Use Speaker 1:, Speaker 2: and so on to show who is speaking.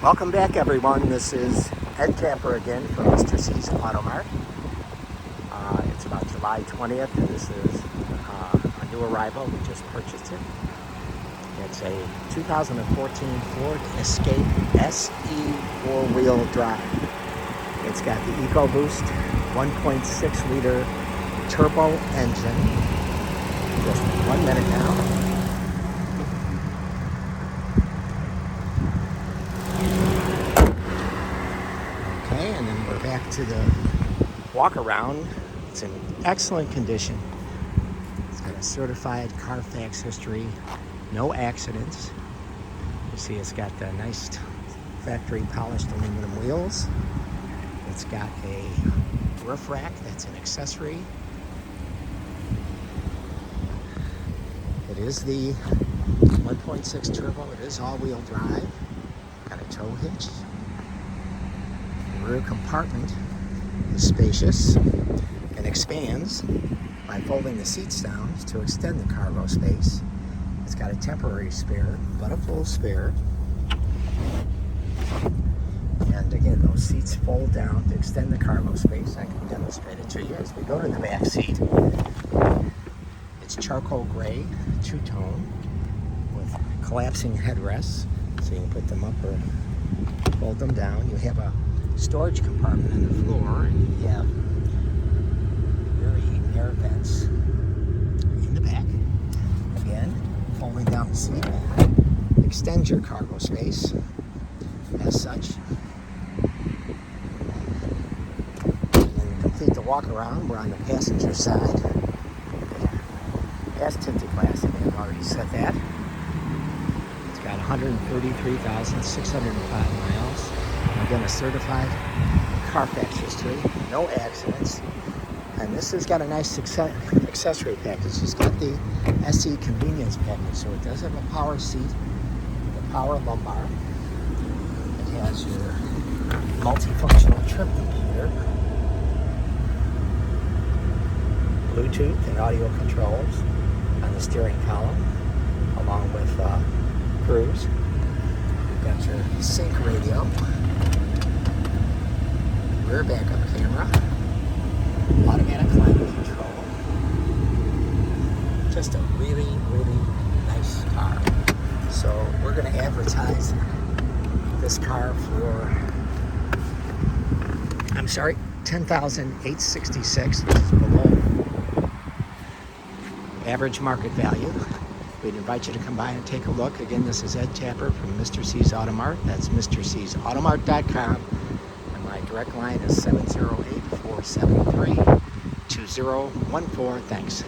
Speaker 1: Welcome back, everyone. This is Ed Tapper again from Mr. C's Auto Mart. It's about July 20th, and this is a new arrival. We just purchased it. It's a 2014 Ford Escape SE four-wheel drive. It's got the EcoBoost 1.6 liter turbo engine. Just 1 minute now. And then we're back to the walk around. It's in excellent condition. It's got a certified Carfax history, no accidents. You see it's got the nice factory polished aluminum wheels. It's got a roof rack that's an accessory. It is the 1.6 turbo. It is all-wheel drive. Got a tow hitch. The rear compartment is spacious and expands by folding the seats down to extend the cargo space. It's got a temporary spare, but a full spare. And again, those seats fold down to extend the cargo space. I can demonstrate it to you as we go to the back seat. It's charcoal gray, two-tone, with collapsing headrests, so you can put them up or fold them down. You have a storage compartment on the floor, and you have rear heat and air vents in the back. Again, folding down the seat extends your cargo space as such. And then to complete the walk around, we're on the passenger side. Has tinted glass, and I've already said that. It's got 133,605 miles. Again, a certified Carfax history, no accidents. And this has got a nice accessory package. It's got the SE convenience package, so it does have a power seat, the power lumbar. It has your multifunctional trip computer, Bluetooth and audio controls on the steering column, along with cruise. You've got your sync radio, rear backup camera, automatic climate control. Just a really, really nice car. So we're going to advertise this car for, $10,866, which is below average market value. We'd invite you to come by and take a look. Again, this is Ed Tapper from Mr. C's Auto Mart. That's MrC'sAutomart.com. My direct line is 708-473-2014. Thanks.